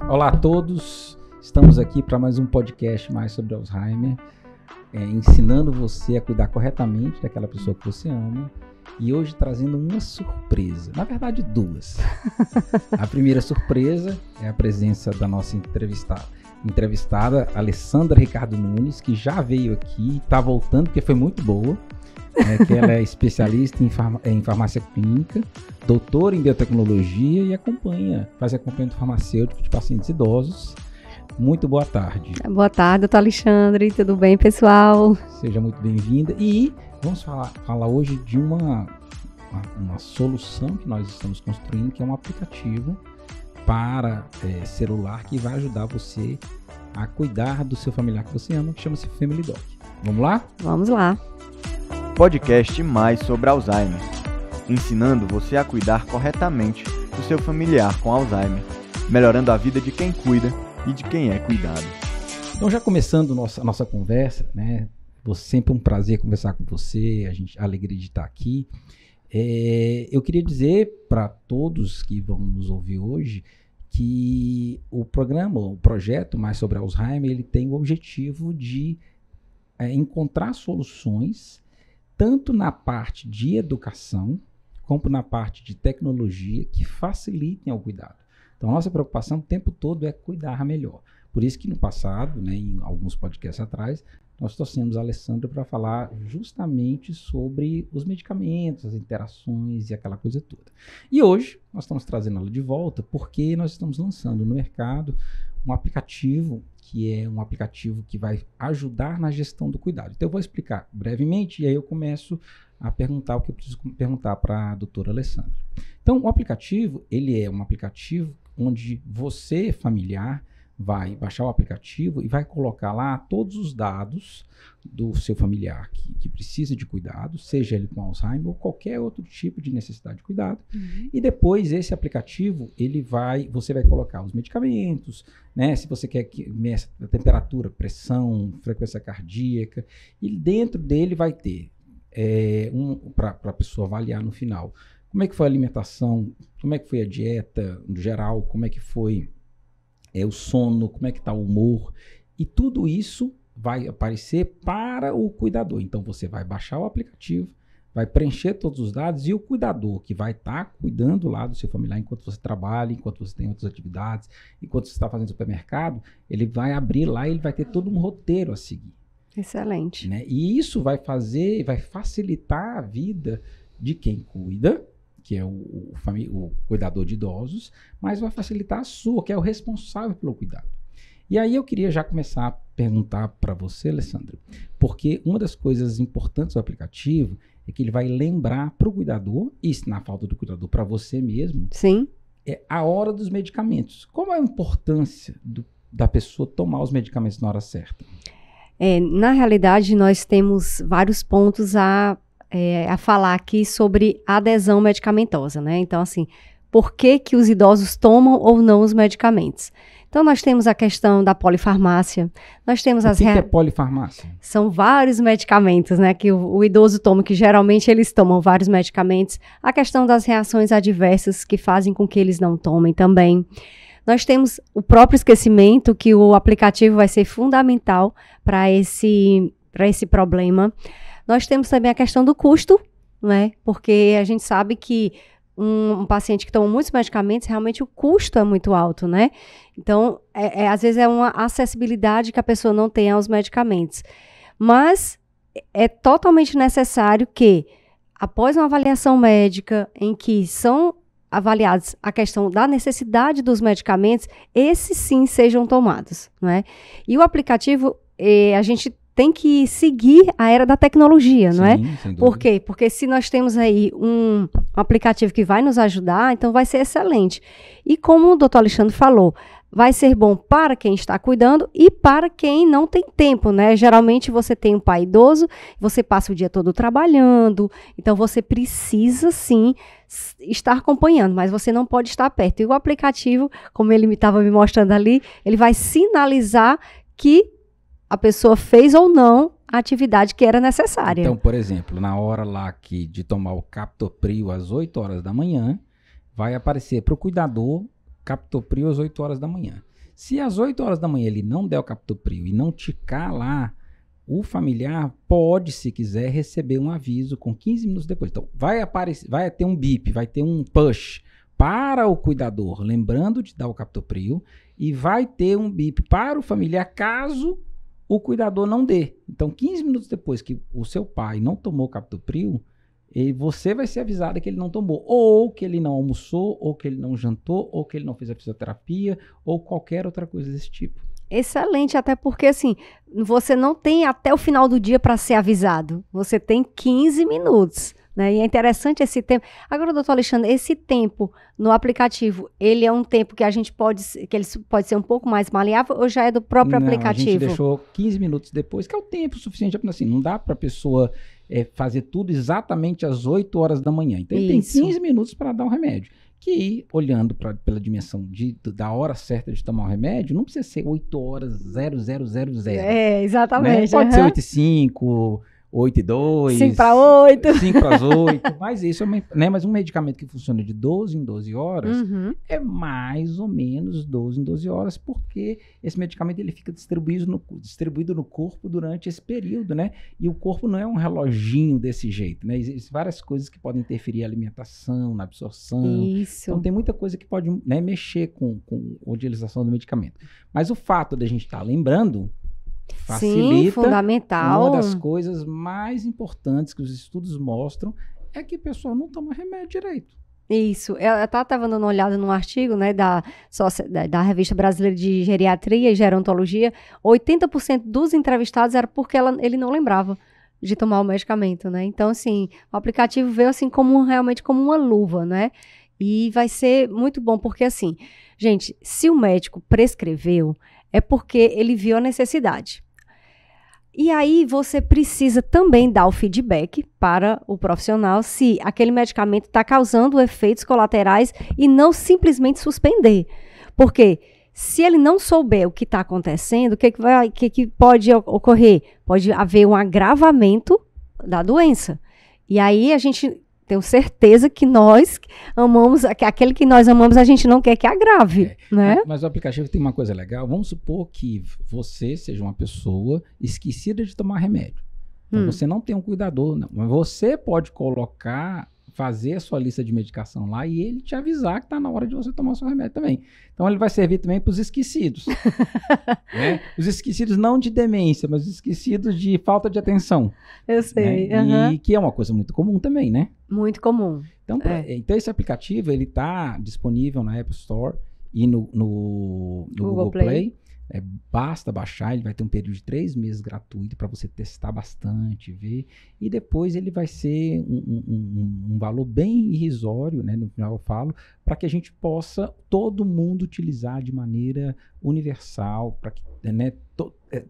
Olá a todos, estamos aqui para mais um podcast mais sobre Alzheimer, ensinando você a cuidar corretamente daquela pessoa que você ama e hoje trazendo uma surpresa, na verdade duas. A primeira surpresa é a presença da nossa entrevistada Alessandra Ricardo Nunes, que já veio aqui, está voltando porque foi muito boa. Que ela é especialista em farmácia clínica, doutora em biotecnologia e faz acompanhamento farmacêutico de pacientes idosos. Muito boa tarde. Boa tarde, doutor Alexandre. Tudo bem, pessoal? Seja muito bem-vinda. E vamos falar hoje de uma solução que nós estamos construindo, que é um aplicativo para celular que vai ajudar você a cuidar do seu familiar que você ama, que chama-se Family Doc. Vamos lá? Vamos lá. Podcast mais sobre Alzheimer, ensinando você a cuidar corretamente do seu familiar com Alzheimer, melhorando a vida de quem cuida e de quem é cuidado. Então, já começando a nossa conversa, né? Sempre um prazer conversar com você, a alegria de estar aqui. Eu queria dizer para todos que vão nos ouvir hoje que o projeto Mais sobre Alzheimer, ele tem o objetivo de encontrar soluções tanto na parte de educação, como na parte de tecnologia, que facilitem ao cuidado. Então, a nossa preocupação o tempo todo é cuidar melhor. Por isso que no passado, em alguns podcasts atrás, nós trouxemos a Alessandra para falar justamente sobre os medicamentos, as interações e aquela coisa toda. E hoje, nós estamos trazendo ela de volta porque nós estamos lançando no mercado um aplicativo que é um aplicativo que vai ajudar na gestão do cuidado. Então eu vou explicar brevemente e aí eu começo a perguntar o que eu preciso perguntar para a doutora Alessandra. Então o aplicativo, ele é um aplicativo onde você, familiar, vai baixar o aplicativo e vai colocar lá todos os dados do seu familiar que precisa de cuidado, seja ele com Alzheimer ou qualquer outro tipo de necessidade de cuidado. Uhum. E depois esse aplicativo, você vai colocar os medicamentos, né? Se você quer que meça a temperatura, pressão, frequência cardíaca, e dentro dele vai ter para a pessoa avaliar no final como é que foi a alimentação, como é que foi a dieta no geral, como é que foi o sono, como é que está o humor, e tudo isso vai aparecer para o cuidador. Então você vai baixar o aplicativo, vai preencher todos os dados e o cuidador que vai estar cuidando lá do seu familiar enquanto você trabalha, enquanto você tem outras atividades, enquanto você está fazendo supermercado, ele vai abrir lá e ele vai ter todo um roteiro a seguir. Excelente. Né? E isso vai facilitar a vida de quem cuida, que é o cuidador de idosos, mas vai facilitar a sua, que é o responsável pelo cuidado. E aí eu queria já começar a perguntar para você, Alessandra, porque uma das coisas importantes do aplicativo é que ele vai lembrar para o cuidador, e na falta do cuidador para você mesmo, sim, é a hora dos medicamentos. Qual é a importância da pessoa tomar os medicamentos na hora certa? Na realidade, nós temos vários pontos a falar aqui sobre adesão medicamentosa, né? Então, assim, por que os idosos tomam ou não os medicamentos? Então, nós temos a questão da polifarmácia, nós temos O que é polifarmácia? São vários medicamentos, né, que o idoso toma, que geralmente eles tomam vários medicamentos. A questão das reações adversas que fazem com que eles não tomem também. Nós temos o próprio esquecimento, que o aplicativo vai ser fundamental para esse problema. Nós temos também a questão do custo, né? Porque a gente sabe que um paciente que toma muitos medicamentos, realmente o custo é muito alto, né? Então, às vezes é uma acessibilidade que a pessoa não tem aos medicamentos. Mas é totalmente necessário que, após uma avaliação médica, em que são avaliados a questão da necessidade dos medicamentos, esses sim sejam tomados, né? E o aplicativo, a gente tem que seguir a era da tecnologia, não é? Por quê? Porque se nós temos aí um aplicativo que vai nos ajudar, então vai ser excelente. E como o doutor Alexandre falou, vai ser bom para quem está cuidando e para quem não tem tempo, né? Geralmente você tem um pai idoso, você passa o dia todo trabalhando, então você precisa sim estar acompanhando, mas você não pode estar perto. E o aplicativo, como ele estava me mostrando ali, ele vai sinalizar que a pessoa fez ou não a atividade que era necessária. Então, por exemplo, na hora lá de tomar o captopril às 8 horas da manhã, vai aparecer para o cuidador captopril às 8 horas da manhã. Se às 8 horas da manhã ele não der o captopril e não ticar lá, o familiar pode, se quiser, receber um aviso com 15 minutos depois. Então, vai ter um bip, vai ter um push para o cuidador, lembrando de dar o captopril, e vai ter um bip para o familiar caso o cuidador não dê. Então, 15 minutos depois que o seu pai não tomou o captopril, você vai ser avisado que ele não tomou, ou que ele não almoçou, ou que ele não jantou, ou que ele não fez a fisioterapia, ou qualquer outra coisa desse tipo. Excelente, até porque assim, você não tem até o final do dia para ser avisado, você tem 15 minutos, né? E é interessante esse tempo. Agora, doutor Alexandre, esse tempo no aplicativo, ele é um tempo que ele pode ser um pouco mais maleável ou já é do próprio aplicativo? A gente deixou 15 minutos depois, que é o tempo suficiente, assim, não dá para a pessoa fazer tudo exatamente às 8 horas da manhã. Então, ele tem 15 minutos para dar o remédio. Que, olhando pela dimensão da hora certa de tomar o remédio, não precisa ser 8 horas 0000. Exatamente. Né? Pode ser 8h05, 8h02. 5 para 8. 5 para as 8. Mas isso mas um medicamento que funciona de 12 em 12 horas é mais ou menos 12 em 12 horas, porque esse medicamento ele fica distribuído no corpo durante esse período, né? E o corpo não é um reloginho desse jeito, né? Existem várias coisas que podem interferir na alimentação, na absorção. Isso. Então tem muita coisa que pode, né, mexer com a utilização do medicamento. Mas o fato de a gente estar lembrando facilita. Sim, fundamental. Uma das coisas mais importantes que os estudos mostram é que o pessoal não toma remédio direito. Isso, eu estava dando uma olhada num artigo, né, da Revista Brasileira de Geriatria e Gerontologia. 80% dos entrevistados era porque ele não lembrava de tomar o medicamento, né? Então, assim, o aplicativo veio assim realmente como uma luva, né? E vai ser muito bom, porque assim, gente, se o médico prescreveu, é porque ele viu a necessidade. E aí você precisa também dar o feedback para o profissional se aquele medicamento está causando efeitos colaterais e não simplesmente suspender. Porque se ele não souber o que está acontecendo, o que pode ocorrer? Pode haver um agravamento da doença. E aí a gente... Tenho certeza que nós amamos, que aquele que nós amamos, a gente não quer que agrave, né? Mas o aplicativo tem uma coisa legal. Vamos supor que você seja uma pessoa esquecida de tomar remédio. Então, você não tem um cuidador, não. Mas você pode fazer a sua lista de medicação lá e ele te avisar que está na hora de você tomar o seu remédio também. Então, ele vai servir também para os esquecidos. Né? Os esquecidos não de demência, mas os esquecidos de falta de atenção. Eu sei. Né? E que é uma coisa muito comum também, né? Muito comum. Então, então esse aplicativo, ele está disponível na App Store e no Google Play. Basta baixar, ele vai ter um período de 3 meses gratuito para você testar bastante, ver, e depois ele vai ser um valor bem irrisório, né, no final eu falo, para que a gente possa, todo mundo utilizar de maneira universal, para que, né,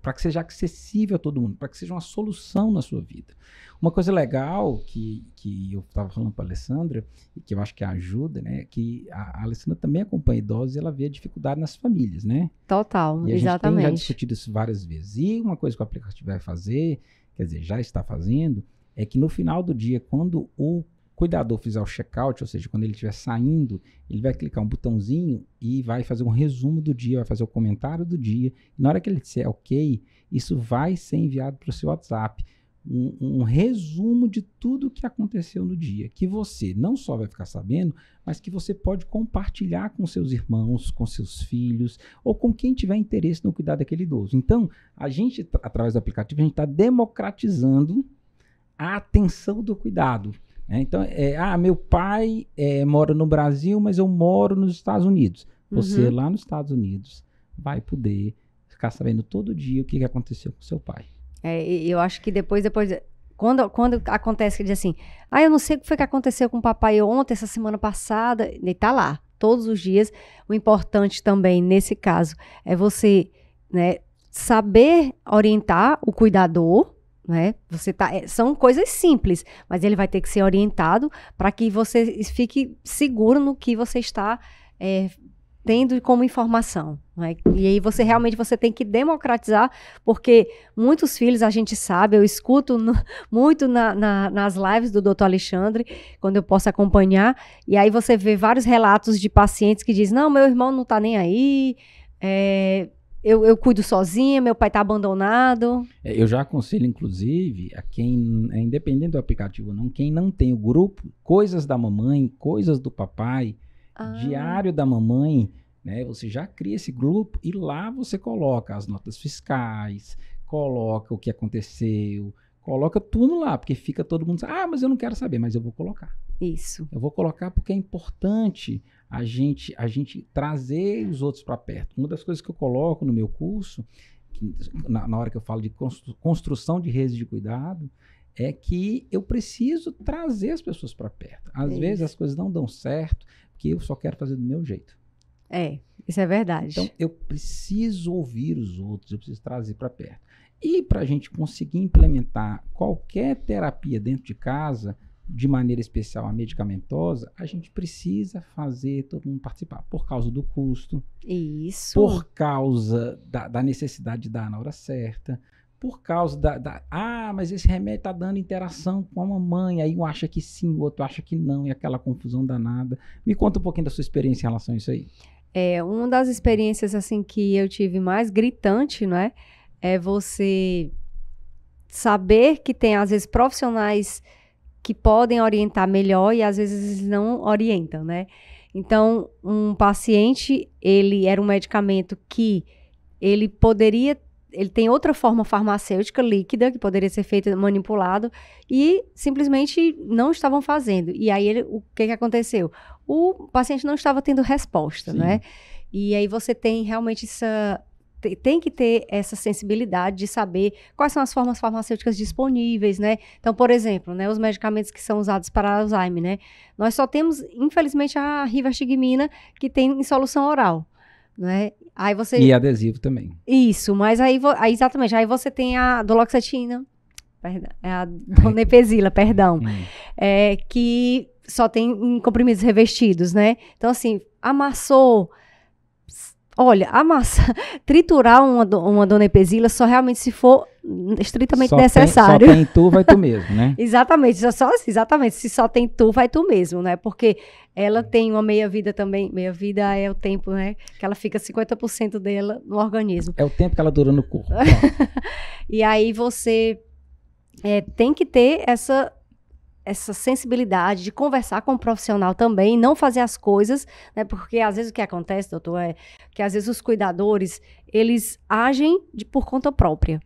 para que seja acessível a todo mundo, para que seja uma solução na sua vida. Uma coisa legal que eu estava falando para a Alessandra, e que eu acho que ajuda, né, que a Alessandra também acompanha idosos e ela vê a dificuldade nas famílias, né? Total, e a exatamente. gente tem já discutido isso várias vezes. E uma coisa que o aplicativo vai fazer, quer dizer, já está fazendo, é que no final do dia, quando o cuidador fizer o check-out, ou seja, quando ele estiver saindo, ele vai clicar um botãozinho e vai fazer um resumo do dia, vai fazer o comentário do dia. E na hora que ele disser ok, isso vai ser enviado para o seu WhatsApp. Um resumo de tudo o que aconteceu no dia, que você não só vai ficar sabendo, mas que você pode compartilhar com seus irmãos, com seus filhos, ou com quem tiver interesse no cuidar daquele idoso. Então, a gente, através do aplicativo, a gente está democratizando a atenção do cuidado. Então, meu pai mora no Brasil, mas eu moro nos Estados Unidos. Você lá nos Estados Unidos vai poder ficar sabendo todo dia o que aconteceu com seu pai. Eu acho que depois quando acontece que diz assim, eu não sei o que foi que aconteceu com o papai ontem, essa semana passada, e tá lá, todos os dias. O importante também, nesse caso, é você, né, saber orientar o cuidador, né? São coisas simples, mas ele vai ter que ser orientado para que você fique seguro no que você está tendo como informação, né? E aí você tem que democratizar, porque muitos filhos, a gente sabe, eu escuto muito nas lives do Dr. Alexandre, quando eu posso acompanhar, e aí você vê vários relatos de pacientes que dizem, não, meu irmão não tá nem aí, eu cuido sozinha, meu pai tá abandonado. Eu já aconselho, inclusive, a quem, independente do aplicativo ou não, quem não tem o grupo, coisas da mamãe, coisas do papai, diário da mamãe, né? Você já cria esse grupo e lá você coloca as notas fiscais, coloca o que aconteceu, coloca tudo lá, porque fica todo mundo, mas eu não quero saber, mas eu vou colocar. Isso. Eu vou colocar porque é importante a gente trazer os outros para perto. Uma das coisas que eu coloco no meu curso, na hora que eu falo de construção de redes de cuidado, é que eu preciso trazer as pessoas para perto. Às vezes as coisas não dão certo, porque eu só quero fazer do meu jeito. Isso é verdade. Então, eu preciso ouvir os outros, eu preciso trazer para perto. E para a gente conseguir implementar qualquer terapia dentro de casa, de maneira especial a medicamentosa, a gente precisa fazer todo mundo participar, por causa do custo, isso, por causa da necessidade de dar na hora certa, por causa mas esse remédio está dando interação com a mamãe, aí um acha que sim, o outro acha que não, e aquela confusão danada. Me conta um pouquinho da sua experiência em relação a isso aí. Uma das experiências assim que eu tive mais gritante, não é? É você saber que tem, às vezes, profissionais que podem orientar melhor e, às vezes, eles não orientam, né? Então, um paciente, ele era um medicamento que ele tem outra forma farmacêutica líquida que poderia ser feita, manipulado, e simplesmente não estavam fazendo. E aí, o que aconteceu? O paciente não estava tendo resposta, Sim. né? E aí você tem realmente tem que ter essa sensibilidade de saber quais são as formas farmacêuticas disponíveis, né? Então, por exemplo, né, os medicamentos que são usados para Alzheimer, né? Nós só temos, infelizmente, a rivastigmina que tem em solução oral, né? Aí você... E adesivo também. Isso, mas aí exatamente, aí você tem a doloxetina, a donepezila, perdão, que só tem em comprimidos revestidos, né? Então, assim, amassou... Olha, triturar uma donepezila só realmente se for estritamente necessário. Só tem tu, vai tu mesmo, né? Exatamente, exatamente. Se só tem tu, vai tu mesmo, né? Porque ela tem uma meia-vida também. Meia-vida é o tempo, né? Que ela fica 50% dela no organismo. É o tempo que ela dura no corpo. E aí você tem que ter essa sensibilidade de conversar com o profissional também, não fazer as coisas, né? Porque às vezes o que acontece, doutor, é que às vezes os cuidadores, eles agem por conta própria.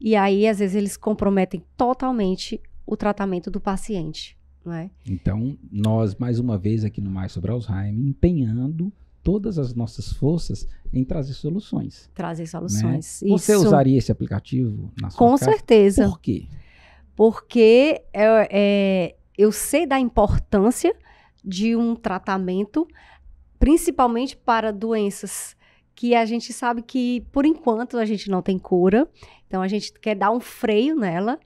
E aí, às vezes, eles comprometem totalmente o tratamento do paciente, não é? Então, nós, mais uma vez, aqui no Mais Sobre Alzheimer, empenhando todas as nossas forças em trazer soluções. Trazer soluções, né? Você usaria esse aplicativo na sua casa? Com certeza. Por quê? Porque eu sei da importância de um tratamento, principalmente para doenças que a gente sabe que, por enquanto, a gente não tem cura. Então, a gente quer dar um freio nela.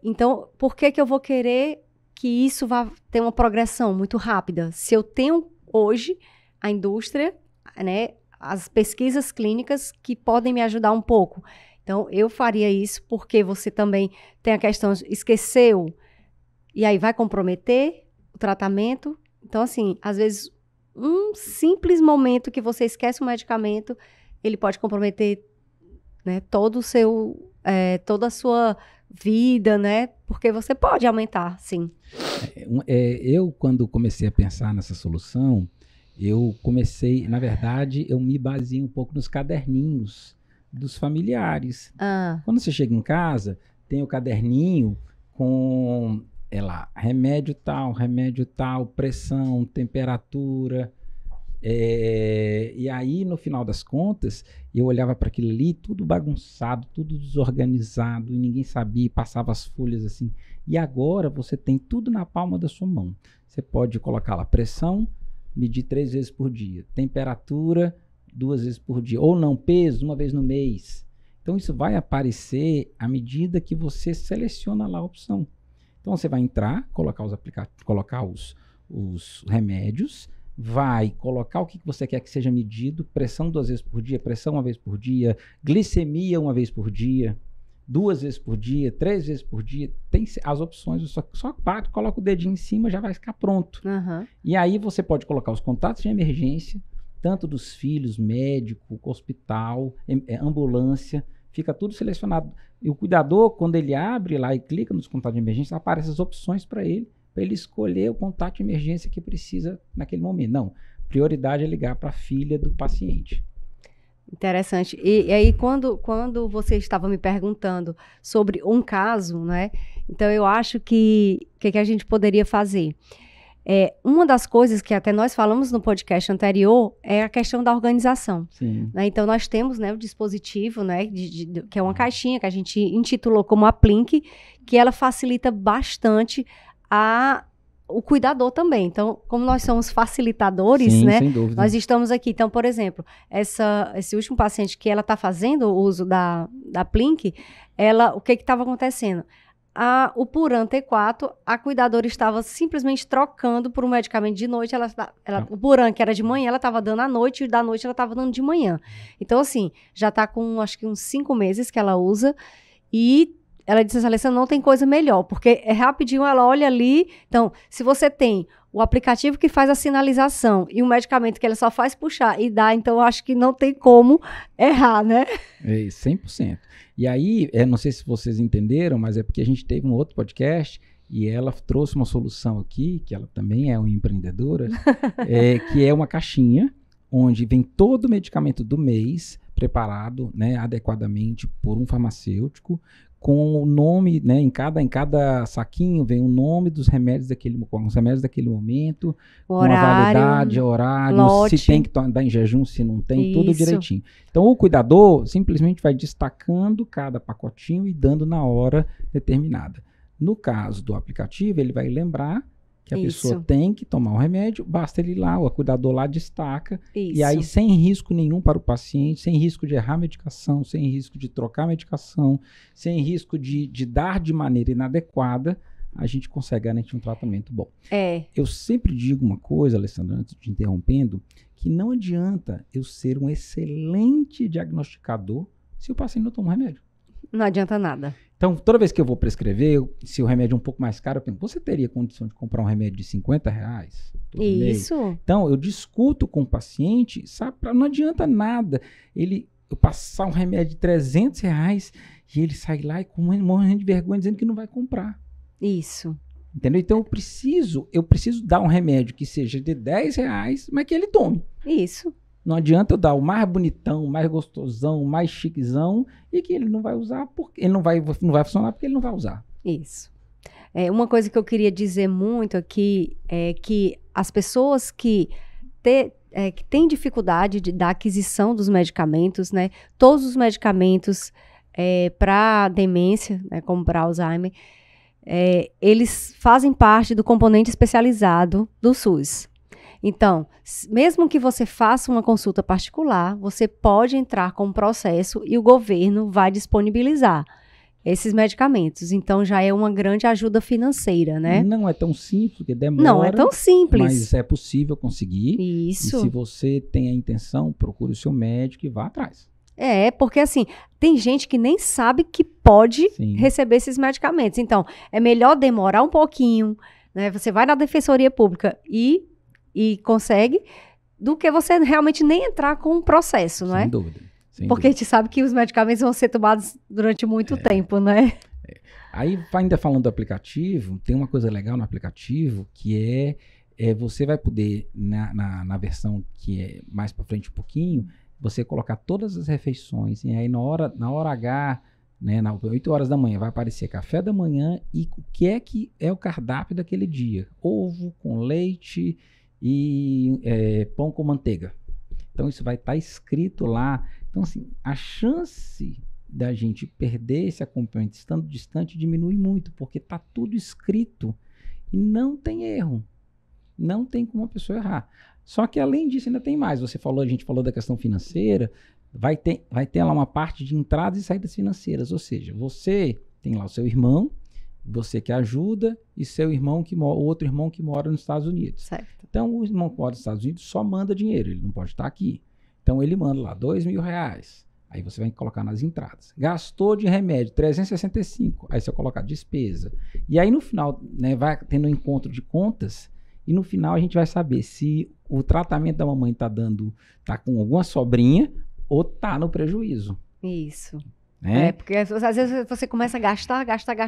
Então, por que eu vou querer que isso vá ter uma progressão muito rápida? Se eu tenho hoje a indústria, né, as pesquisas clínicas que podem me ajudar um pouco. Então, eu faria isso porque você também tem a questão, esqueceu, e aí vai comprometer o tratamento. Então, assim, às vezes, um simples momento que você esquece um medicamento, ele pode comprometer, né, toda a sua vida, né? Porque você pode aumentar, sim. Eu, quando comecei a pensar nessa solução, eu me baseei um pouco nos caderninhos dos familiares. Quando você chega em casa, tem o caderninho com, remédio tal, pressão, temperatura. E aí, no final das contas, eu olhava para aquilo ali, tudo bagunçado, tudo desorganizado, e ninguém sabia, passava as folhas assim. E agora você tem tudo na palma da sua mão. Você pode colocar lá pressão, medir 3 vezes por dia, temperatura, 2 vezes por dia, ou não, peso, 1 vez no mês. Então, isso vai aparecer à medida que você seleciona lá a opção. Então, você vai entrar, colocar os remédios, vai colocar o que você quer que seja medido, pressão 2 vezes por dia, pressão 1 vez por dia, glicemia 1 vez por dia, 2 vezes por dia, 3 vezes por dia, tem as opções, só bate, coloca o dedinho em cima, já vai ficar pronto. E aí você pode colocar os contatos de emergência, tanto dos filhos, médico, hospital, ambulância, fica tudo selecionado. E o cuidador, quando ele abre lá e clica nos contatos de emergência, aparecem as opções para ele escolher o contato de emergência que precisa naquele momento. Não, prioridade é ligar para a filha do paciente. Interessante. E aí, quando você estava me perguntando sobre um caso, né? Então, eu acho que a gente poderia fazer? Uma das coisas que até nós falamos no podcast anterior é a questão da organização. Sim. Né? Então, nós temos, né, o dispositivo, né, que é uma caixinha que a gente intitulou como a Plink, que ela facilita bastante o cuidador também. Então, como nós somos facilitadores, sim, né, sem dúvida. nós estamos aqui. Então, por exemplo, esse último paciente que ela está fazendo o uso da Plink, o que estava acontecendo? O Puran T4, a cuidadora estava simplesmente trocando por um medicamento de noite. O Puran, que era de manhã, ela estava dando à noite, e da noite ela estava dando de manhã. Então, assim, já está com, acho que uns 5 meses que ela usa, e ela disse assim, Alessandra, não tem coisa melhor, porque rapidinho, ela olha ali. Então, se você tem o aplicativo que faz a sinalização e um medicamento que ela só faz puxar e dá, então eu acho que não tem como errar, né? 100%. E aí, não sei se vocês entenderam, mas é porque a gente teve um outro podcast e ela trouxe uma solução aqui, que ela também é uma empreendedora, que é uma caixinha onde vem todo o medicamento do mês preparado, né, adequadamente por um farmacêutico, com o nome, né, em cada saquinho vem o nome dos remédios daquele momento, o com horário, a validade, horário, lote. se tem que dar em jejum, se não tem, tudo Isso. direitinho. Então o cuidador simplesmente vai destacando cada pacotinho e dando na hora determinada. No caso do aplicativo, ele vai lembrar que a pessoa tem que tomar o remédio, basta ele ir lá, o cuidador lá destaca, e aí sem risco nenhum para o paciente, sem risco de errar a medicação, sem risco de trocar a medicação, sem risco de dar de maneira inadequada, a gente consegue garantir um tratamento bom. Eu sempre digo uma coisa, Alessandra, antes de interrompendo, que não adianta eu ser um excelente diagnosticador se o paciente não toma o remédio. Não adianta nada. Então, toda vez que eu vou prescrever, se o remédio é um pouco mais caro, eu pergunto, você teria condição de comprar um remédio de R$50 todo mês? Isso. Então, eu discuto com o paciente, sabe, não adianta nada eu passar um remédio de R$300 e ele sai lá e morrendo de vergonha dizendo que não vai comprar. Isso. Entendeu? Então, eu preciso dar um remédio que seja de R$10, mas que ele tome. Isso. Não adianta eu dar o mais bonitão, o mais gostosão, o mais chiquezão e que ele não vai usar, porque ele não vai funcionar porque ele não vai usar. Isso. Uma coisa que eu queria dizer muito aqui é que as pessoas que têm dificuldade da aquisição dos medicamentos, né? Todos os medicamentos para demência, né, como para Alzheimer, eles fazem parte do componente especializado do SUS. Então, mesmo que você faça uma consulta particular, você pode entrar com um processo e o governo vai disponibilizar esses medicamentos. Então, já é uma grande ajuda financeira, né? Não é tão simples, porque demora. Não é tão simples. Mas é possível conseguir. Isso. E se você tem a intenção, procure o seu médico e vá atrás. Porque assim, tem gente que nem sabe que pode receber esses medicamentos. Então, é melhor demorar um pouquinho, né? Você vai na Defensoria Pública e consegue, do que você realmente nem entrar com um processo, não é? Sem dúvida. Porque a gente sabe que os medicamentos vão ser tomados durante muito tempo, né? Aí, ainda falando do aplicativo, tem uma coisa legal no aplicativo, que você vai poder, na versão que é mais para frente um pouquinho, você colocar todas as refeições, e aí na hora H, né, 8 horas da manhã, vai aparecer café da manhã e o que é o cardápio daquele dia. Ovo com leite e pão com manteiga. Então isso vai estar escrito lá. Então assim, a chance da gente perder esse acompanhamento estando distante diminui muito, porque está tudo escrito e não tem erro. Não tem como a pessoa errar. Só que além disso ainda tem mais. A gente falou da questão financeira, vai ter lá uma parte de entradas e saídas financeiras, ou seja, você tem lá o seu irmão, você que ajuda e seu irmão o outro irmão que mora nos Estados Unidos. Certo. Então, o irmão que mora nos Estados Unidos só manda dinheiro, ele não pode estar aqui. Então, ele manda lá R$2.000. Aí você vai colocar nas entradas. Gastou de remédio 365. Aí você vai colocar despesa. E aí no final, né, vai tendo um encontro de contas. E no final a gente vai saber se o tratamento da mamãe tá com alguma sobrinha ou tá no prejuízo. Isso. Né? Porque às vezes você começa a gastar,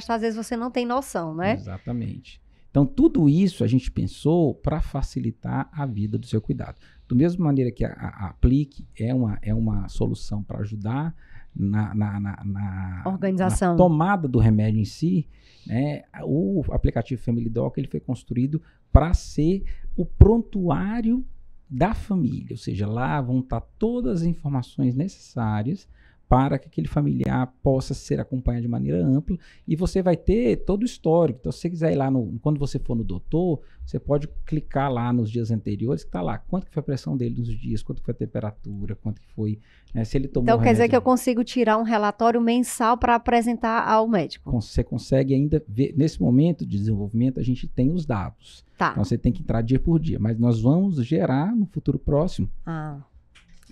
às vezes você não tem noção, né? Exatamente. Então tudo isso a gente pensou para facilitar a vida do seu cuidado. Da mesma maneira que a Aplique é uma solução para ajudar na organização, na tomada do remédio em si, né? O aplicativo Family Doc ele foi construído para ser o prontuário da família, ou seja, lá vão estar todas as informações necessárias para que aquele familiar possa ser acompanhado de maneira ampla e você vai ter todo o histórico. Então, se você quiser ir lá, quando você for no doutor, você pode clicar lá nos dias anteriores, que está lá, quanto que foi a pressão dele nos dias, quanto foi a temperatura, quanto que foi, né, se ele tomou então, quer dizer remédio, que eu consigo tirar um relatório mensal para apresentar ao médico? Você consegue ainda ver, nesse momento de desenvolvimento, a gente tem os dados. Tá. Então, você tem que entrar dia por dia, mas nós vamos gerar no futuro próximo. Ah.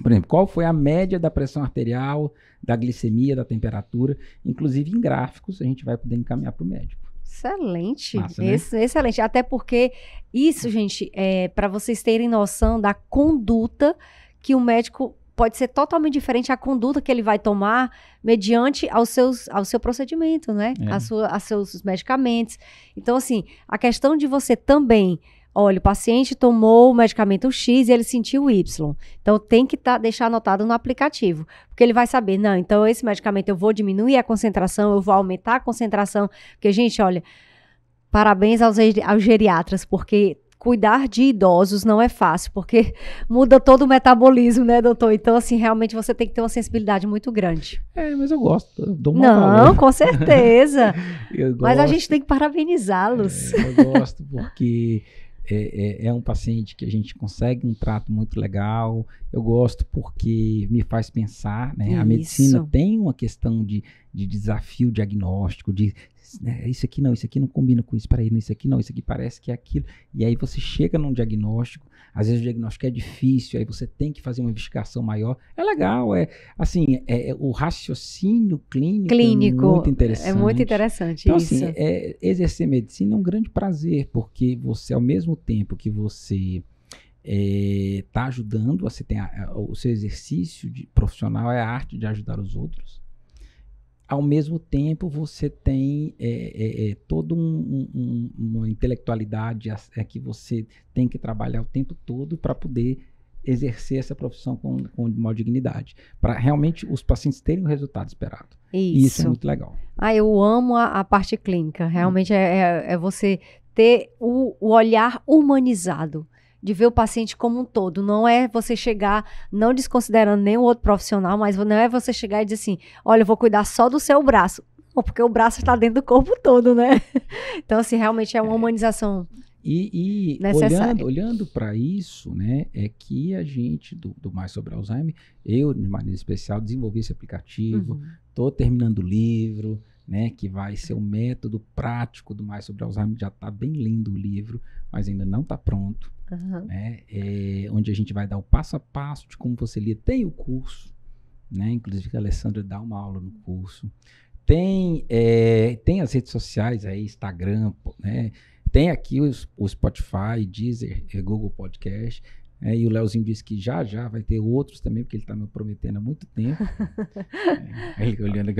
Por exemplo, qual foi a média da pressão arterial, da glicemia, da temperatura, inclusive em gráficos, a gente vai poder encaminhar para o médico. Excelente, Massa, né? Excelente. Até porque isso, gente, para vocês terem noção da conduta que o médico pode ser totalmente diferente a conduta que ele vai tomar mediante ao seu procedimento, né? A seus medicamentos. Então, assim, a questão de você também... Olha, o paciente tomou o medicamento X e ele sentiu Y. Então, tem que deixar anotado no aplicativo. Porque ele vai saber, não, então esse medicamento eu vou diminuir a concentração, eu vou aumentar a concentração. Porque, gente, olha, parabéns aos geriatras, porque cuidar de idosos não é fácil, porque muda todo o metabolismo, né, doutor? Então, assim, realmente você tem que ter uma sensibilidade muito grande. Mas eu gosto, eu dou uma valor. Com certeza. Mas a gosto, gente tem que parabenizá-los. Eu gosto porque... É um paciente que a gente consegue um trato muito legal. Eu gosto porque me faz pensar, né? A medicina tem uma questão de desafio diagnóstico, né, isso aqui não combina com isso, peraí, isso aqui não, isso aqui parece que é aquilo. E aí você chega num diagnóstico, às vezes o diagnóstico é difícil, aí você tem que fazer uma investigação maior. É legal, o raciocínio clínico é muito interessante. É muito interessante, então, isso. Assim, exercer medicina é um grande prazer, porque você, ao mesmo tempo que você está ajudando, você tem o seu exercício profissional é a arte de ajudar os outros. Ao mesmo tempo, você tem toda uma intelectualidade que você tem que trabalhar o tempo todo para poder exercer essa profissão com maior dignidade, para realmente os pacientes terem o resultado esperado. E isso é muito legal. Eu amo a parte clínica. Realmente é você ter o olhar humanizado, de ver o paciente como um todo. Não é você chegar, não desconsiderando nenhum outro profissional, mas não é você chegar e dizer assim, olha, eu vou cuidar só do seu braço. Não, porque o braço está dentro do corpo todo, né? Então, assim, realmente é uma humanização necessária. Olhando para isso, né, é que a gente, do Mais Sobre Alzheimer, eu, de maneira especial, desenvolvi esse aplicativo, estou terminando o livro, né, que vai ser o método prático do Mais Sobre Alzheimer. Já está bem lindo o livro, mas ainda não está pronto. Né, onde a gente vai dar o passo a passo de como você lia. Tem o curso, né, inclusive a Alessandra dá uma aula no curso. Tem as redes sociais aí, Instagram, né, tem aqui o Spotify, Deezer, Google Podcast. E o Leozinho disse que já vai ter outros também, porque ele está me prometendo há muito tempo.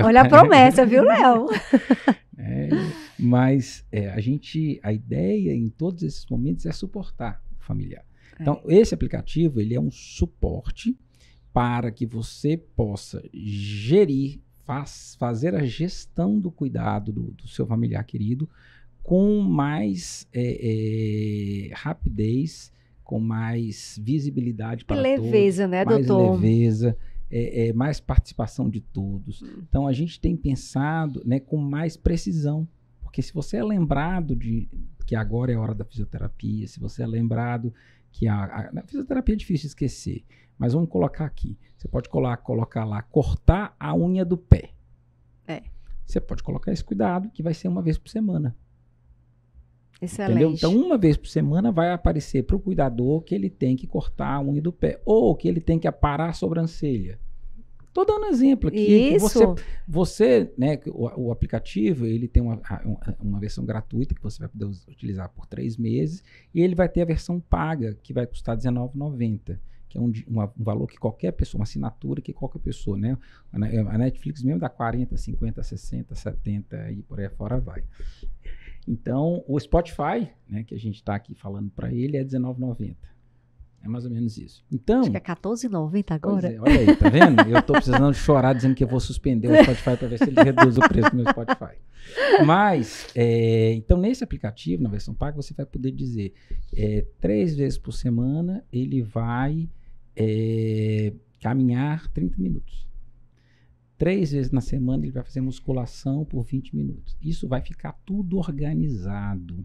Olha a promessa, viu, Léo? Mas a ideia em todos esses momentos é suportar o familiar. Então, esse aplicativo, ele é um suporte para que você possa gerir, fazer a gestão do cuidado do seu familiar querido com mais rapidez, com mais visibilidade para leveza, todos, né, mais doutor? Leveza, mais participação de todos. Então, a gente tem pensado, né, com mais precisão, porque se você é lembrado que agora é a hora da fisioterapia, se você é lembrado que a fisioterapia é difícil de esquecer, mas vamos colocar aqui, você pode colocar lá, cortar a unha do pé. Você pode colocar esse cuidado, que vai ser uma vez por semana. Excelente. Entendeu? Então, uma vez por semana vai aparecer para o cuidador que ele tem que cortar a unha do pé, ou que ele tem que aparar a sobrancelha. Estou dando exemplo aqui. Isso. Você, né, o aplicativo, ele tem uma versão gratuita que você vai poder utilizar por 3 meses, e ele vai ter a versão paga, que vai custar R$19,90, que é um valor que qualquer pessoa, uma assinatura que qualquer pessoa, né? A Netflix mesmo dá 40, 50, 60, 70 e por aí fora vai. Então, o Spotify, né, que a gente está aqui falando para ele, é R$19,90. É mais ou menos isso. Então, acho que é R$14,90 agora. olha aí, tá vendo? Eu tô precisando chorar dizendo que eu vou suspender o Spotify para ver se ele reduz o preço do meu Spotify. Mas, então nesse aplicativo, na versão paga, você vai poder dizer 3 vezes por semana ele vai caminhar 30 minutos. 3 vezes na semana ele vai fazer musculação por 20 minutos. Isso vai ficar tudo organizado.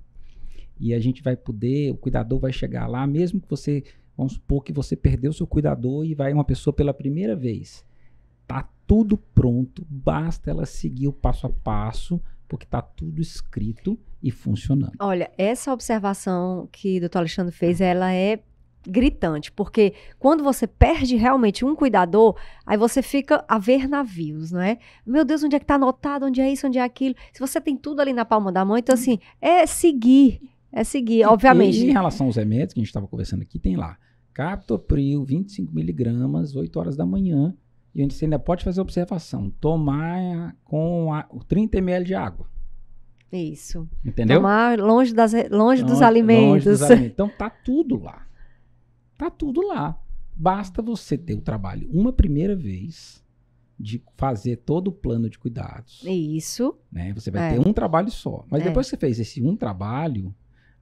E a gente vai poder, o cuidador vai chegar lá, mesmo que você, vamos supor que você perdeu o seu cuidador e vai uma pessoa pela primeira vez. Tá tudo pronto, basta ela seguir o passo a passo, porque tá tudo escrito e funcionando. Olha, essa observação que o Dr. Alexandre fez, ela é gritante, porque quando você perde realmente um cuidador, aí você fica a ver navios, não é? Meu Deus, onde é que tá anotado, onde é isso, onde é aquilo? Se você tem tudo ali na palma da mão, então assim, é seguir, obviamente. E em relação aos remédios que a gente estava conversando aqui, tem lá, Captopril, 25 miligramas, 8 horas da manhã, e onde você ainda pode fazer observação, tomar com 30 ml de água. Isso. Entendeu? Tomar longe dos alimentos. Longe dos alimentos. Então tá tudo lá. Tá tudo lá. Basta você ter o trabalho uma primeira vez de fazer todo o plano de cuidados. Isso. Né? Você vai ter um trabalho só. Mas depois que você fez esse um trabalho,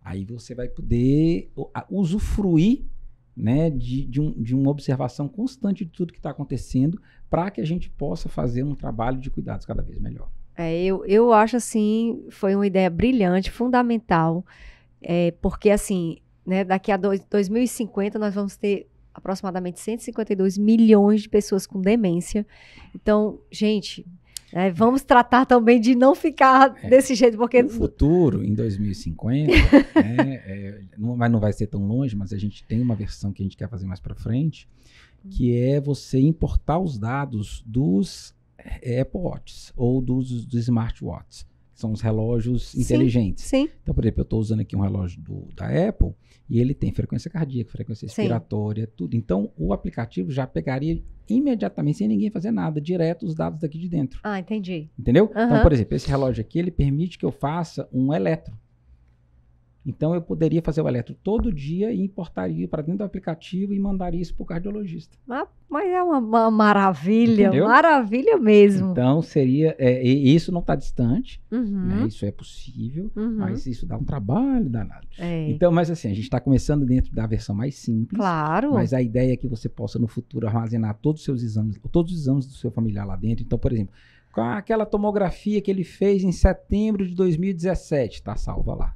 aí você vai poder usufruir, né, de uma observação constante de tudo que está acontecendo para que a gente possa fazer um trabalho de cuidados cada vez melhor. Eu acho assim, foi uma ideia brilhante, fundamental, porque assim, né, daqui a 2050 nós vamos ter aproximadamente 152 milhões de pessoas com demência. Então, gente, vamos tratar também de não ficar desse jeito, porque... No futuro, em 2050, mas não vai ser tão longe, mas a gente tem uma versão que a gente quer fazer mais para frente, que é você importar os dados dos Apple Watches ou dos smartwatches, que são os relógios inteligentes. Sim. Então, por exemplo, eu estou usando aqui um relógio da Apple e ele tem frequência cardíaca, frequência respiratória, tudo. Então, o aplicativo já pegaria imediatamente, sem ninguém fazer nada, direto os dados daqui de dentro. Ah, entendi. Entendeu? Então, por exemplo, esse relógio aqui, ele permite que eu faça um eletro. Então, eu poderia fazer o eletro todo dia e importaria para dentro do aplicativo e mandaria isso para o cardiologista. Mas é uma maravilha, entendeu? Maravilha mesmo. Então, seria... isso não está distante, né? Isso é possível, mas isso dá um trabalho danado. Então, mas assim, a gente está começando dentro da versão mais simples. Claro. Mas a ideia é que você possa, no futuro, armazenar todos os exames do seu familiar lá dentro. Então, por exemplo, com aquela tomografia que ele fez em setembro de 2017, está salva lá.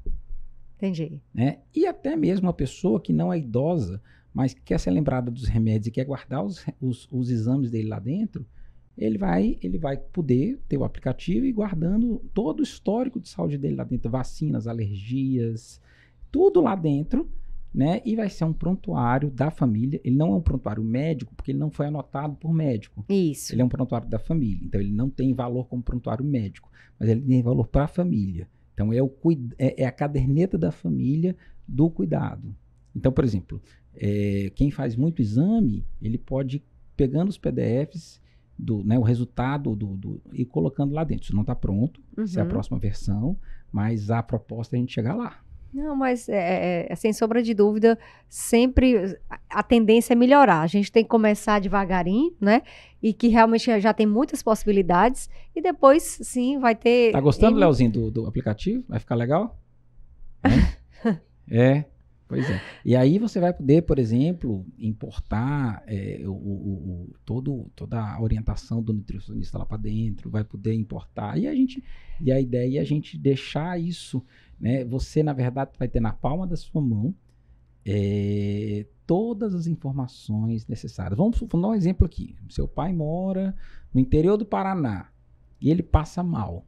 Entendi. Né? E até mesmo uma pessoa que não é idosa, mas quer ser lembrada dos remédios e quer guardar os exames dele lá dentro, ele vai poder ter o aplicativo e guardando todo o histórico de saúde dele lá dentro, vacinas, alergias, tudo lá dentro, né? E vai ser um prontuário da família. Ele não é um prontuário médico, porque ele não foi anotado por médico. Isso. Ele é um prontuário da família, então ele não tem valor como prontuário médico, mas ele tem valor para a família. Então, é a caderneta da família do cuidado. Então, por exemplo, quem faz muito exame, ele pode ir pegando os PDFs, o resultado e colocando lá dentro. Isso não está pronto, isso é a próxima versão, mas a proposta é a gente chegar lá. Não, mas sem sombra de dúvida, sempre a tendência é melhorar. A gente tem que começar devagarinho, né? E que realmente já tem muitas possibilidades. E depois, sim, vai ter... Tá gostando, Leozinho, do aplicativo? Vai ficar legal? Pois é. E aí você vai poder, por exemplo, importar toda a orientação do nutricionista lá para dentro, vai poder importar. E a ideia é a gente deixar isso, né? Você, na verdade, vai ter na palma da sua mão todas as informações necessárias. Vamos dar um exemplo aqui. Seu pai mora no interior do Paraná, e ele passa mal.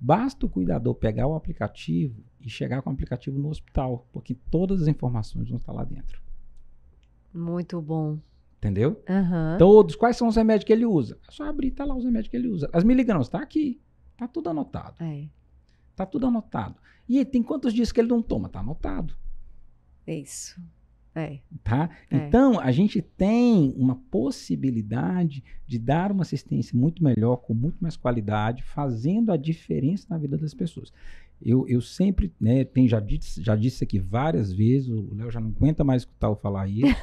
Basta o cuidador pegar o aplicativo e chegar com o aplicativo no hospital, porque todas as informações vão estar lá dentro. Muito bom. Entendeu? Aham. Todos. Quais são os remédios que ele usa? É só abrir, tá lá os remédios que ele usa. As miligramas, tá aqui. Tá tudo anotado. É. Tá tudo anotado. E tem quantos dias que ele não toma? Tá anotado. Isso. É. Tá? É. Então, a gente tem uma possibilidade de dar uma assistência muito melhor, com muito mais qualidade, fazendo a diferença na vida das pessoas. Eu sempre, né, já disse aqui várias vezes, o Léo já não aguenta mais escutar eu falar isso,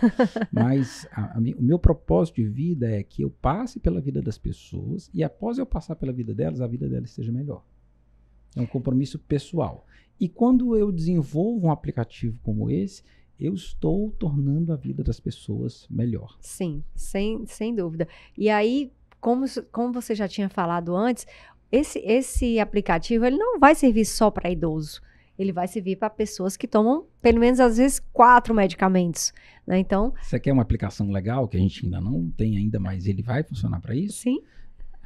mas o meu propósito de vida é que eu passe pela vida das pessoas e após eu passar pela vida delas, a vida delas seja melhor. É um compromisso pessoal. E quando eu desenvolvo um aplicativo como esse, eu estou tornando a vida das pessoas melhor. Sim, sem dúvida. E aí, como você já tinha falado antes, esse aplicativo ele não vai servir só para idoso. Ele vai servir para pessoas que tomam, pelo menos, às vezes, 4 medicamentos. Né? Então, você quer uma aplicação legal, que a gente ainda não tem ainda, mas ele vai funcionar para isso? Sim.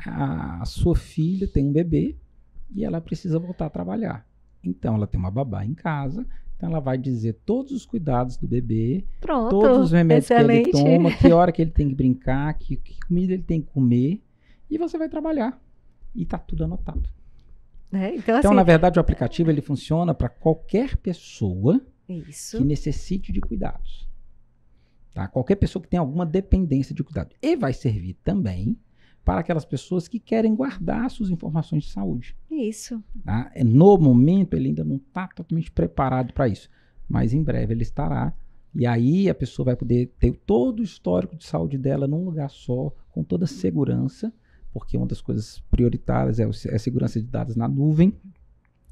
A sua filha tem um bebê e ela precisa voltar a trabalhar. Então, ela tem uma babá em casa. Então, ela vai dizer todos os cuidados do bebê, Pronto, todos os remédios excelente. que ele toma, que hora que ele tem que brincar, que comida ele tem que comer, e você vai trabalhar. E tá tudo anotado. Então, Então, assim, na verdade, o aplicativo ele funciona para qualquer pessoa isso. que necessite de cuidados. Tá? Qualquer pessoa que tenha alguma dependência de cuidado. E vai servir também para aquelas pessoas que querem guardar suas informações de saúde. Isso. Tá? No momento, ele ainda não está totalmente preparado para isso, mas em breve ele estará. E aí a pessoa vai poder ter todo o histórico de saúde dela num lugar só, com toda a segurança, porque uma das coisas prioritárias é a segurança de dados na nuvem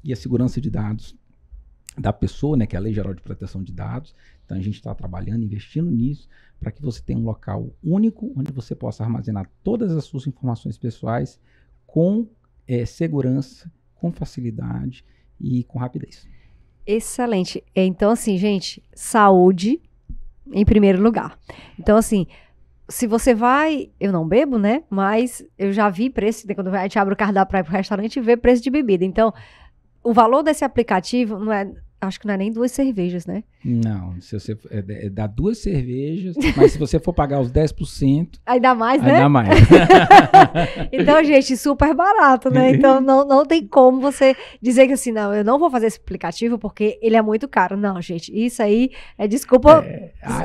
e a segurança de dados da pessoa, né, que é a Lei Geral de Proteção de Dados. Então a gente está trabalhando, investindo nisso, para que você tenha um local único, onde você possa armazenar todas as suas informações pessoais com segurança, com facilidade e com rapidez. Excelente. Então, assim, gente, saúde em primeiro lugar. Então, assim, se você vai... Eu não bebo, né? Mas eu já vi preço, quando a gente abre o cardápio para ir pro restaurante e vê preço de bebida. Então, o valor desse aplicativo não é... Acho que não é nem 2 cervejas, né? Não, se você dá 2 cervejas, mas se você for pagar os 10%... Ainda mais, né? Ainda mais. Então, gente, super barato, né? Então, não tem como você dizer que assim, não, eu não vou fazer esse aplicativo porque ele é muito caro. Não, gente, isso aí é desculpa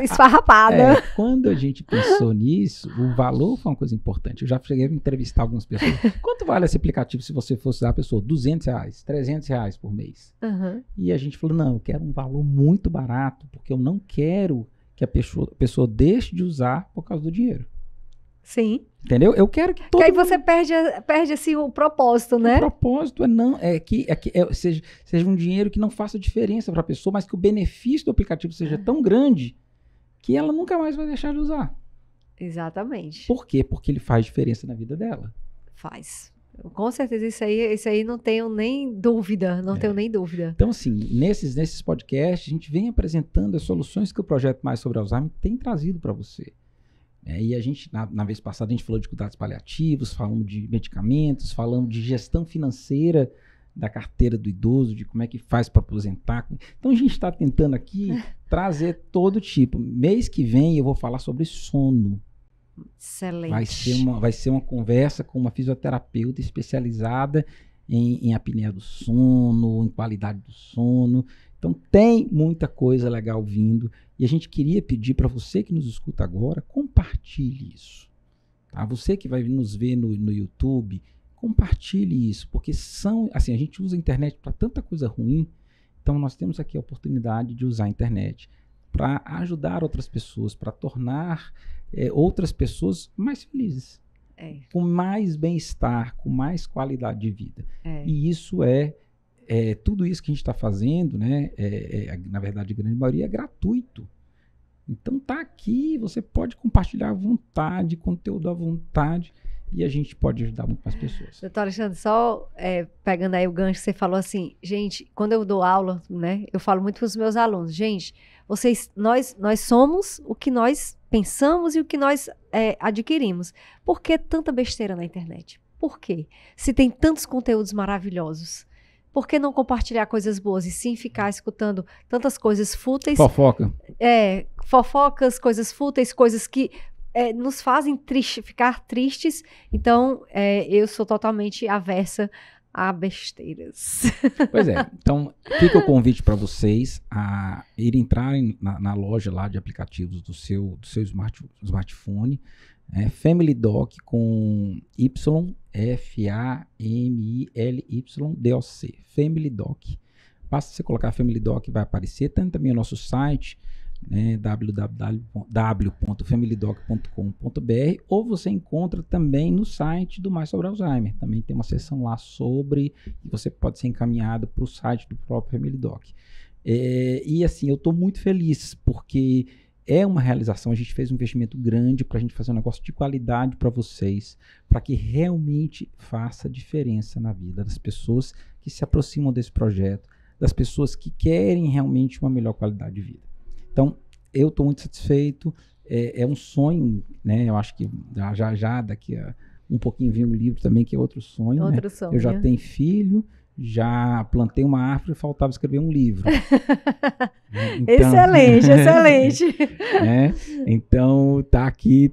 esfarrapada. Quando a gente pensou nisso, o valor foi uma coisa importante. Eu já cheguei a entrevistar algumas pessoas. Quanto vale esse aplicativo se você fosse dar a pessoa R$200, R$300 por mês? Uhum. E a gente falou, não, eu quero um valor muito barato, porque eu não quero que a pessoa deixe de usar por causa do dinheiro. Sim. Entendeu? Eu quero que todo Porque aí mundo... você perde assim, o propósito, né? O propósito é que seja um dinheiro que não faça diferença para a pessoa, mas que o benefício do aplicativo seja tão grande que ela nunca mais vai deixar de usar. Exatamente. Por quê? Porque ele faz diferença na vida dela. Faz. Com certeza, isso aí não tenho nem dúvida, tenho nem dúvida. Então, assim, nesses podcasts, a gente vem apresentando as soluções que o Projeto Mais sobre Alzheimer tem trazido para você. E a gente, na vez passada, a gente falou de cuidados paliativos, falamos de medicamentos, falamos de gestão financeira da carteira do idoso, de como é que faz para aposentar. Então, a gente está tentando aqui trazer todo tipo. Mês que vem eu vou falar sobre sono. Excelente. Vai ser uma conversa com uma fisioterapeuta especializada em apneia do sono, em qualidade do sono. Então tem muita coisa legal vindo e a gente queria pedir para você que nos escuta agora, compartilhe isso. Tá? Você que vai nos ver no YouTube, compartilhe isso, porque a gente usa a internet para tanta coisa ruim, então nós temos aqui a oportunidade de usar a internet para ajudar outras pessoas, para tornar outras pessoas mais felizes, com mais bem-estar, com mais qualidade de vida. E isso tudo isso que a gente está fazendo, né, na verdade, a grande maioria é gratuito. Então tá aqui, você pode compartilhar à vontade, conteúdo à vontade, e a gente pode ajudar muito mais pessoas. Doutor Alexandre, só pegando aí o gancho que você falou assim, gente, quando eu dou aula, né, eu falo muito para os meus alunos, gente, nós somos o que nós pensamos e o que nós adquirimos. Por que tanta besteira na internet? Por quê? Se tem tantos conteúdos maravilhosos, por que não compartilhar coisas boas e sim ficar escutando tantas coisas fúteis? Fofoca. Fofocas, coisas fúteis, coisas que nos fazem ficar tristes. Então, eu sou totalmente aversa a besteiras. Pois é. Então, fica o convite para vocês a entrarem na loja lá de aplicativos do seu smartphone. Family Doc com Y, FAMILYDOC. Family Doc. Basta você colocar Family Doc, vai aparecer. Tem também o nosso site, né, www.familydoc.com.br, ou você encontra também no site do Mais Sobre Alzheimer. Também tem uma seção lá sobre, e você pode ser encaminhado para o site do próprio Family Doc. E assim, eu estou muito feliz, porque é uma realização. A gente fez um investimento grande para a gente fazer um negócio de qualidade para vocês, para que realmente faça diferença na vida das pessoas que se aproximam desse projeto, das pessoas que querem realmente uma melhor qualidade de vida. Então, eu estou muito satisfeito, é um sonho, né? Eu acho que já daqui a um pouquinho vem um livro também, que é outro sonho, né? Sonho. Eu já tenho filho, já plantei uma árvore e faltava escrever um livro. Então, excelente. Então, tá aqui,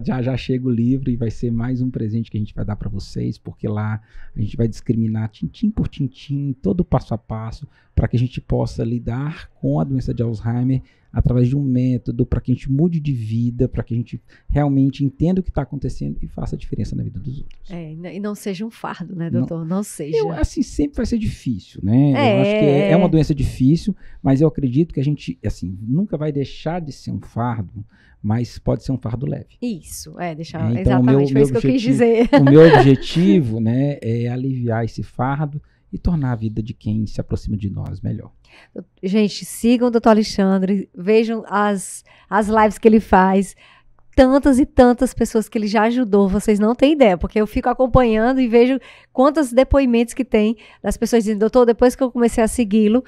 já chega o livro e vai ser mais um presente que a gente vai dar para vocês, porque lá a gente vai discriminar tintim por tintim, todo passo a passo, para que a gente possa lidar com a doença de Alzheimer através de um método, para que a gente mude de vida, para que a gente realmente entenda o que está acontecendo e faça a diferença na vida dos outros. E não seja um fardo, né, doutor? Não seja. Assim, sempre vai ser difícil, né? Eu acho que é uma doença difícil, mas eu acredito que a gente, assim, nunca vai deixar de ser um fardo, mas pode ser um fardo leve. Isso, deixar, então, exatamente, foi isso que eu quis dizer. O meu objetivo, né, é aliviar esse fardo e tornar a vida de quem se aproxima de nós melhor. Gente, sigam o Dr. Alexandre, vejam as lives que ele faz, tantas e tantas pessoas que ele já ajudou, vocês não têm ideia, porque eu fico acompanhando e vejo quantos depoimentos que tem das pessoas dizendo, doutor, depois que eu comecei a segui-lo,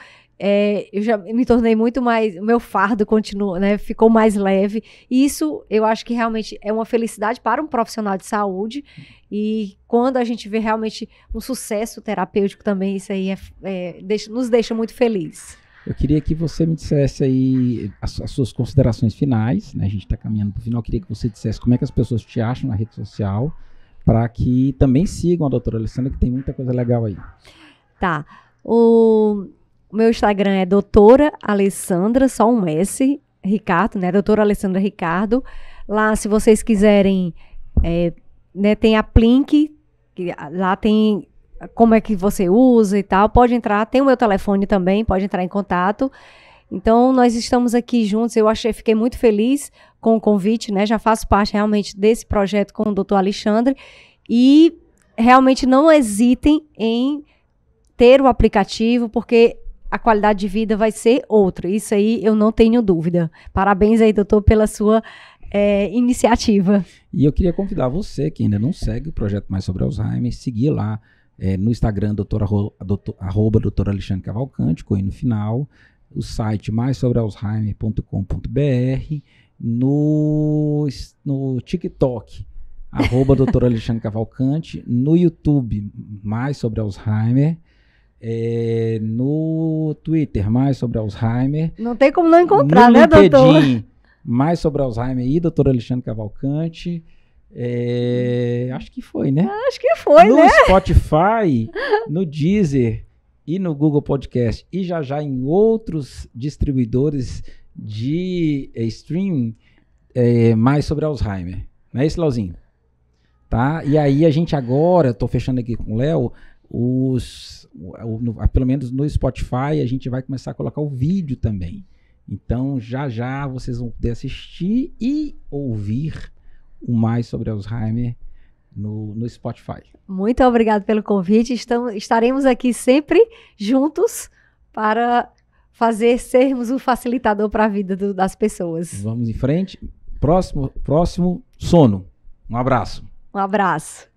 eu já me tornei muito mais, o meu fardo continua, né, ficou mais leve, e isso eu acho que realmente é uma felicidade para um profissional de saúde, e quando a gente vê realmente um sucesso terapêutico também, isso aí nos deixa muito felizes. Eu queria que você me dissesse aí as suas considerações finais, né? A gente está caminhando para o final. Eu queria que você dissesse como é que as pessoas te acham na rede social, para que também sigam a doutora Alessandra, que tem muita coisa legal aí. Tá. O meu Instagram é doutora Alessandra, só um S, Ricardo, né? Doutora Alessandra Ricardo. Lá, se vocês quiserem, né, tem a Plink, que lá tem como é que você usa e tal, pode entrar, tem o meu telefone também, pode entrar em contato. Então, nós estamos aqui juntos, fiquei muito feliz com o convite, né, já faço parte realmente desse projeto com o Dr. Alexandre, e realmente não hesitem em ter o aplicativo, porque a qualidade de vida vai ser outra, isso aí eu não tenho dúvida. Parabéns aí, doutor, pela sua iniciativa. E eu queria convidar você, que ainda não segue o Projeto Mais Sobre Alzheimer, seguir lá, no Instagram, @Dr. Alexandre Cavalcante, com I no final, o site maisobrealzheimer.com.br, no TikTok, @Dr. Alexandre Cavalcante, no YouTube, Mais Sobre Alzheimer, no Twitter, Mais Sobre Alzheimer. Não tem como não encontrar, né, LinkedIn, doutor? Mais Sobre Alzheimer e Dr. Alexandre Cavalcante. Acho que foi, né? Acho que foi, no né? No Spotify, no Deezer e no Google Podcast e já em outros distribuidores de streaming, Mais Sobre Alzheimer. Não é isso, Leozinho? Tá? E aí a gente agora, tô fechando aqui com o Léo, pelo menos no Spotify, a gente vai começar a colocar o vídeo também. Então, já vocês vão poder assistir e ouvir o Mais Sobre Alzheimer no Spotify. Muito obrigado pelo convite. Estaremos aqui sempre juntos para sermos um facilitador para a vida das pessoas. Vamos em frente. Próximo sono. Um abraço. Um abraço.